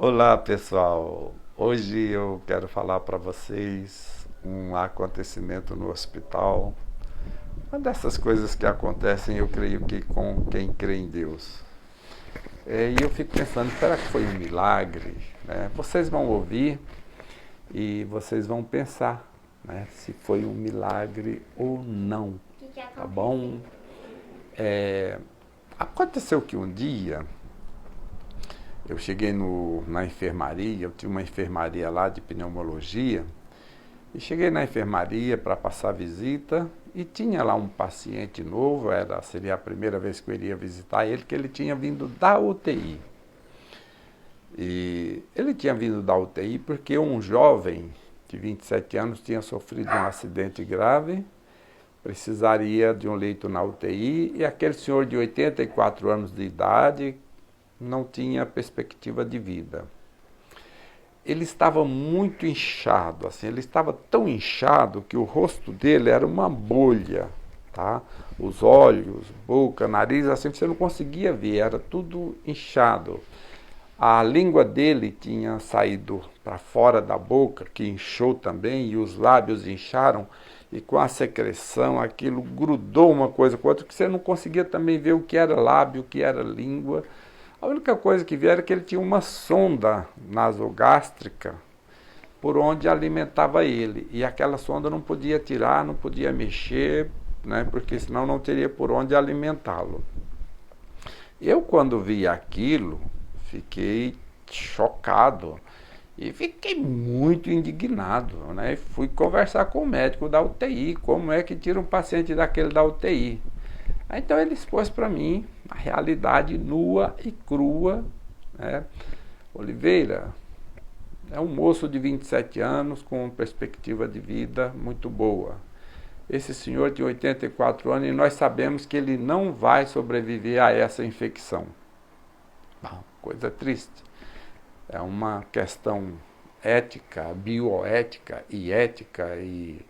Olá, pessoal. Hoje eu quero falar para vocês um acontecimento no hospital. Uma dessas coisas que acontecem, eu creio que com quem crê em Deus. E eu fico pensando, será que foi um milagre? Né? Vocês vão ouvir e vocês vão pensar, né, se foi um milagre ou não. Que Tá aconteceu? bom? Aconteceu que um dia eu cheguei na enfermaria, eu tinha uma enfermaria lá de pneumologia, e cheguei na enfermaria para passar visita e tinha lá um paciente novo, seria a primeira vez que eu iria visitar ele, que ele tinha vindo da UTI. E ele tinha vindo da UTI porque um jovem de 27 anos tinha sofrido um acidente grave, precisaria de um leito na UTI, e aquele senhor de 84 anos de idade não tinha perspectiva de vida. Ele estava muito inchado, assim, ele estava tão inchado que o rosto dele era uma bolha, tá? Os olhos, boca, nariz, assim, você não conseguia ver, era tudo inchado. A língua dele tinha saído para fora da boca, que inchou também, e os lábios incharam, e com a secreção aquilo grudou uma coisa com a outra, que você não conseguia também ver o que era lábio, o que era língua. A única coisa que via era que ele tinha uma sonda nasogástrica por onde alimentava ele. E aquela sonda não podia tirar, não podia mexer, né, porque senão não teria por onde alimentá-lo. Eu, quando vi aquilo, fiquei chocado e fiquei muito indignado, né? Fui conversar com o médico da UTI, como é que tira um paciente daquele da UTI. Então ele expôs para mim a realidade nua e crua, né? Oliveira é um moço de 27 anos com perspectiva de vida muito boa. Esse senhor tem 84 anos e nós sabemos que ele não vai sobreviver a essa infecção. Coisa triste. É uma questão ética, bioética e ética, e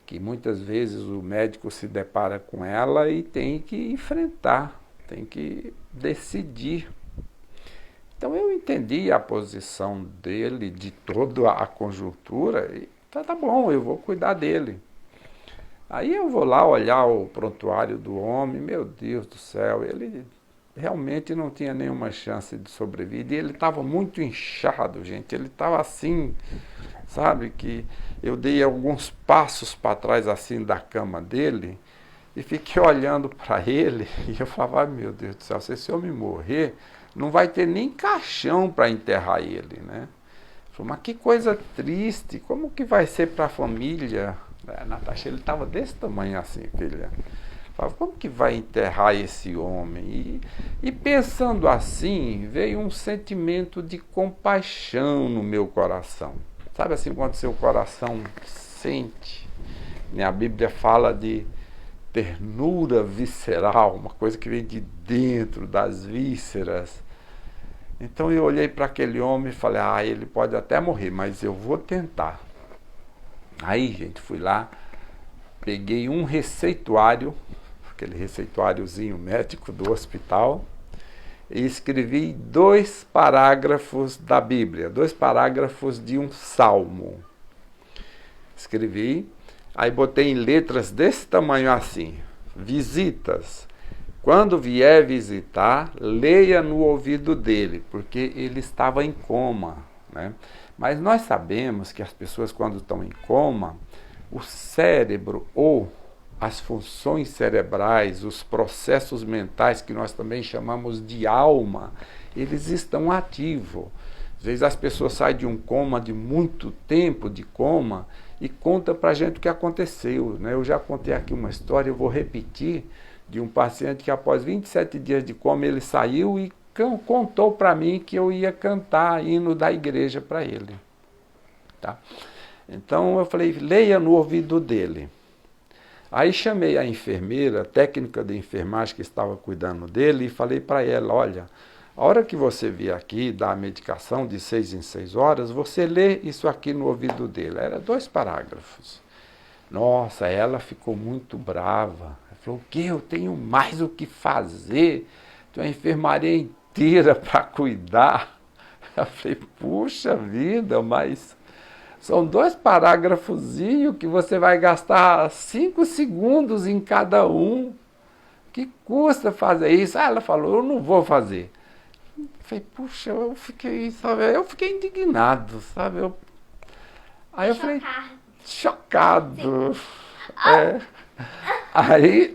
que muitas vezes o médico se depara com ela e tem que enfrentar, tem que decidir. Então eu entendi a posição dele, de toda a conjuntura, e tá bom, eu vou cuidar dele. Aí eu vou lá olhar o prontuário do homem, meu Deus do céu, ele realmente não tinha nenhuma chance de sobreviver. E ele estava muito inchado, gente. Ele estava assim, sabe, que eu dei alguns passos para trás assim da cama dele e fiquei olhando para ele e eu falava, meu Deus do céu, se esse homem morrer, não vai ter nem caixão para enterrar ele, né? Falei, mas que coisa triste, como que vai ser para a família? Natasha, ele estava desse tamanho assim, filha. Falava, como que vai enterrar esse homem? E pensando assim, veio um sentimento de compaixão no meu coração. Sabe assim, quando seu coração sente? A Bíblia fala de ternura visceral, uma coisa que vem de dentro, das vísceras. Então eu olhei para aquele homem e falei, ele pode até morrer, mas eu vou tentar. Aí, gente, fui lá, peguei um receituário, aquele receituáriozinho médico do hospital, e escrevi 2 parágrafos da Bíblia, 2 parágrafos de um salmo. Escrevi, aí botei em letras desse tamanho assim, visitas. Quando vier visitar, leia no ouvido dele, porque ele estava em coma, né? Mas nós sabemos que as pessoas, quando estão em coma, o cérebro ou as funções cerebrais, os processos mentais, que nós também chamamos de alma, eles estão ativos. Às vezes as pessoas saem de um coma, de muito tempo de coma, e contam para a gente o que aconteceu, né? Eu já contei aqui uma história, eu vou repetir, de um paciente que após 27 dias de coma ele saiu e contou para mim que eu ia cantar hino da igreja para ele. Tá? Então eu falei, leia no ouvido dele. Aí chamei a enfermeira, a técnica de enfermagem que estava cuidando dele, e falei para ela, olha, a hora que você vier aqui dar a medicação de 6 em 6 horas, você lê isso aqui no ouvido dele. Era 2 parágrafos. Nossa, ela ficou muito brava. Ela falou, o que? Eu tenho mais o que fazer. Tenho a enfermaria inteira para cuidar. Eu falei, puxa vida, mas são 2 parágrafozinhos que você vai gastar 5 segundos em cada um. Que custa fazer isso? Ah, ela falou, eu não vou fazer. Eu falei, puxa, eu fiquei, sabe, eu fiquei indignado, sabe? Aí eu falei, chocado. É. Aí,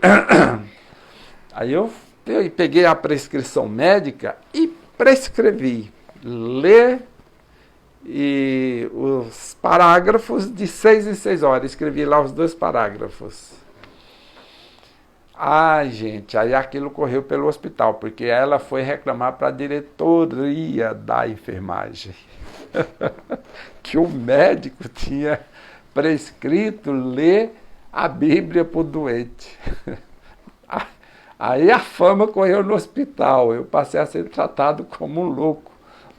aí eu peguei a prescrição médica e prescrevi ler e os parágrafos de 6 em 6 horas. Escrevi lá os 2 parágrafos. Ai, gente, aí aquilo correu pelo hospital, porque ela foi reclamar para a diretoria da enfermagem que o médico tinha prescrito ler a Bíblia para o doente. Aí a fama correu no hospital, eu passei a ser tratado como um louco,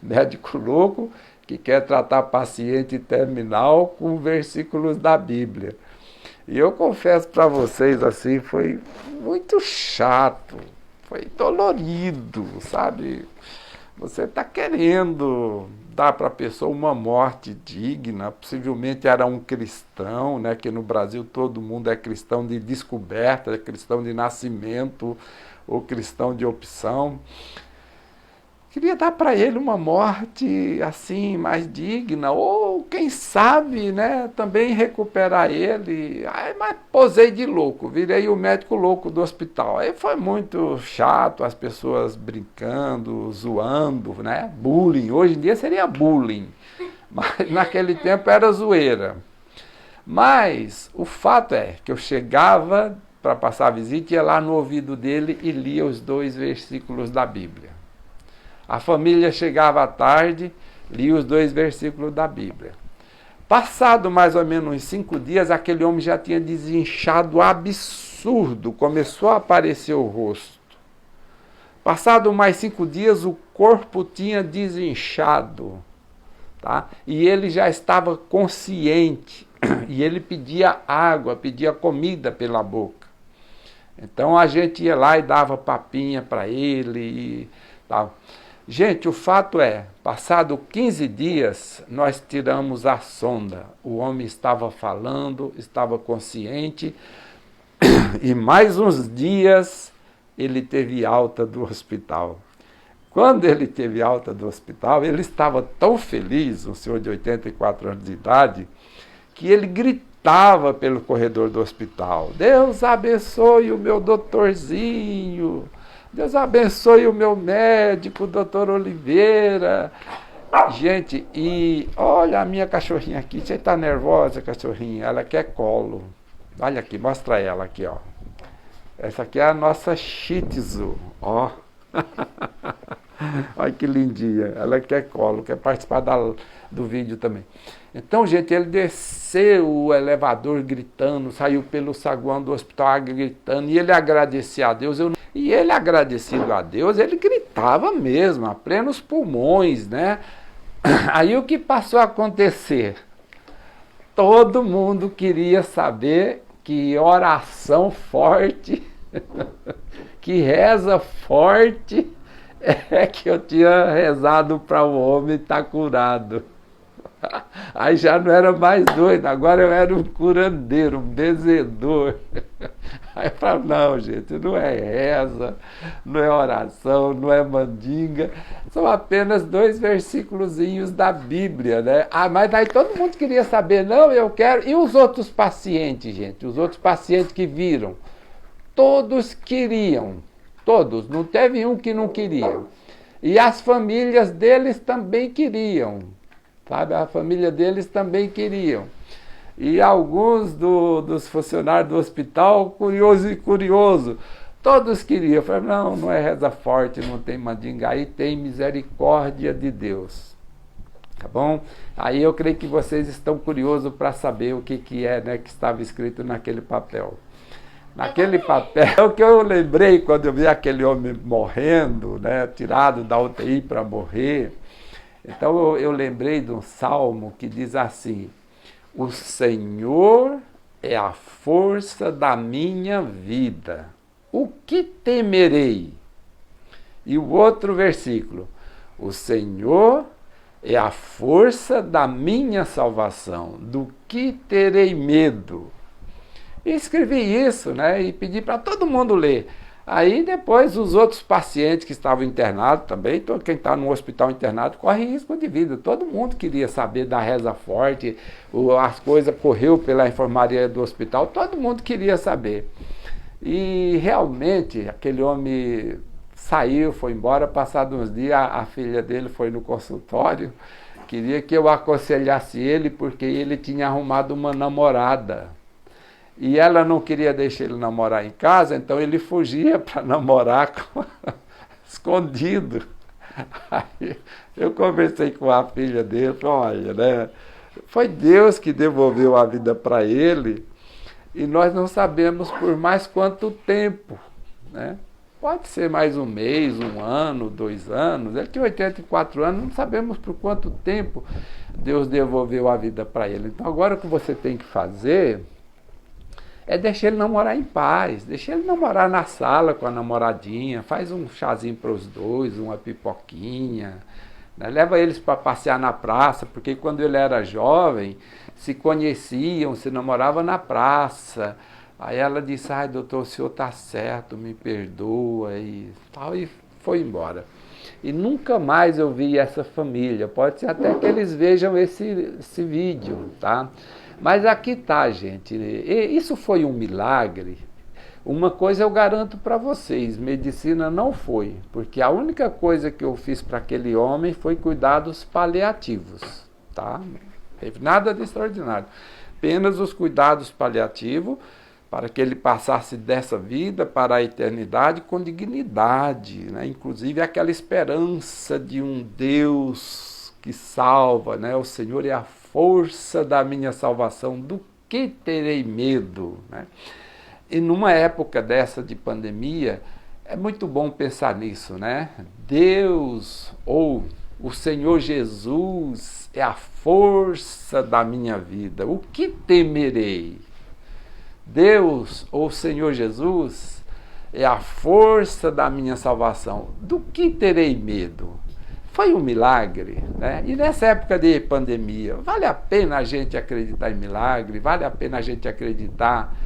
médico louco que quer tratar paciente terminal com versículos da Bíblia. E eu confesso para vocês, assim, foi muito chato, foi dolorido, sabe? Você está querendo dar para a pessoa uma morte digna, possivelmente era um cristão, né? Que no Brasil todo mundo é cristão de descoberta, é cristão de nascimento, ou cristão de opção. Queria dar para ele uma morte assim mais digna, ou quem sabe, né, também recuperar ele. Aí, mas posei de louco, virei o médico louco do hospital. Aí foi muito chato, as pessoas brincando, zoando, né, bullying. Hoje em dia seria bullying, mas naquele tempo era zoeira. Mas o fato é que eu chegava para passar a visita, ia lá no ouvido dele e lia os 2 versículos da Bíblia. A família chegava à tarde, lia os 2 versículos da Bíblia. Passado mais ou menos uns 5 dias, aquele homem já tinha desinchado absurdo, começou a aparecer o rosto. Passado mais 5 dias, o corpo tinha desinchado, tá? E ele já estava consciente, e ele pedia água, pedia comida pela boca. Então a gente ia lá e dava papinha para ele e tal. Gente, o fato é, passado 15 dias, nós tiramos a sonda. O homem estava falando, estava consciente, e mais uns dias ele teve alta do hospital. Quando ele teve alta do hospital, ele estava tão feliz, um senhor de 84 anos de idade, que ele gritava pelo corredor do hospital, Deus abençoe o meu doutorzinho, Deus abençoe o meu médico, o doutor Oliveira. Gente, e olha a minha cachorrinha aqui. Você está nervosa, cachorrinha? Ela quer colo. Olha aqui, mostra ela aqui, ó. Essa aqui é a nossa Shih Tzu, ó. Olha que lindinha. Ela quer colo, quer participar do vídeo também. Então, gente, ele desceu o elevador gritando, saiu pelo saguão do hospital gritando, e ele agradecia a Deus. E ele, agradecido a Deus, ele gritava mesmo, a plenos pulmões, né? Aí o que passou a acontecer? Todo mundo queria saber que oração forte, que reza forte, é que eu tinha rezado para o homem estar curado. Aí já não era mais doido, agora eu era um curandeiro, um benzedor. Aí eu falava, não, gente, não é reza, não é oração, não é mandinga, são apenas 2 versículozinhos da Bíblia, né? Ah, mas daí todo mundo queria saber, não, eu quero. E os outros pacientes, gente, os outros pacientes que viram, todos queriam, todos, não teve um que não queria. E as famílias deles também queriam. Sabe, a família deles também queriam. E alguns dos funcionários do hospital, curioso, todos queriam. Eu falei, não, não é reza forte, não tem mandinga, aí tem misericórdia de Deus. Tá bom? Aí eu creio que vocês estão curiosos para saber o que é, né, que estava escrito naquele papel. Naquele papel que eu lembrei quando eu vi aquele homem morrendo, né, tirado da UTI para morrer. Então eu lembrei de um salmo que diz assim, o Senhor é a força da minha vida, o que temerei? E o outro versículo, o Senhor é a força da minha salvação. Do que terei medo? E escrevi isso, né? E pedi para todo mundo ler. Aí depois os outros pacientes que estavam internados também, quem está no hospital internado corre risco de vida. Todo mundo queria saber da reza forte, as coisas correu pela enfermaria do hospital, todo mundo queria saber. E realmente aquele homem saiu, foi embora, passados uns dias a filha dele foi no consultório, queria que eu aconselhasse ele porque ele tinha arrumado uma namorada. E ela não queria deixar ele namorar em casa, então ele fugia para namorar escondido. Aí eu conversei com a filha dele, falei, olha, né? Foi Deus que devolveu a vida para ele e nós não sabemos por mais quanto tempo, né? Pode ser mais um mês, um ano, 2 anos. Ele tinha 84 anos, não sabemos por quanto tempo Deus devolveu a vida para ele. Então agora o que você tem que fazer é deixar ele namorar em paz, deixar ele namorar na sala com a namoradinha, faz um chazinho para os dois, uma pipoquinha, né? Leva eles para passear na praça, porque quando ele era jovem, se conheciam, se namoravam na praça. Aí ela disse, ai doutor, o senhor está certo, me perdoa e tal, e foi embora. E nunca mais eu vi essa família, pode ser até que eles vejam esse vídeo, tá? Mas aqui tá, gente, isso foi um milagre. Uma coisa eu garanto para vocês, medicina não foi, porque a única coisa que eu fiz para aquele homem foi cuidados paliativos, tá? Não teve nada de extraordinário, apenas os cuidados paliativos para que ele passasse dessa vida para a eternidade com dignidade, né? Inclusive aquela esperança de um Deus que salva, né? O Senhor é a força da minha salvação, do que terei medo, né? E numa época dessa de pandemia, é muito bom pensar nisso, né? Deus ou o Senhor Jesus é a força da minha vida, o que temerei? Deus ou o Senhor Jesus é a força da minha salvação, do que terei medo? Foi um milagre, né? E nessa época de pandemia, vale a pena a gente acreditar em milagre, vale a pena a gente acreditar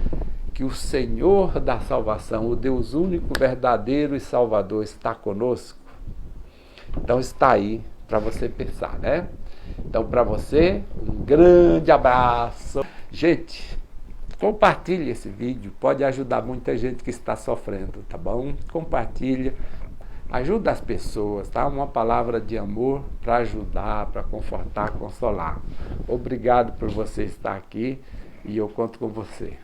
que o Senhor da salvação, o Deus único, verdadeiro e salvador está conosco? Então está aí para você pensar, né? Então para você, um grande abraço. Gente, compartilhe esse vídeo, pode ajudar muita gente que está sofrendo, tá bom? Compartilha. Ajuda as pessoas, tá? Uma palavra de amor para ajudar, para confortar, consolar. Obrigado por você estar aqui e eu conto com você.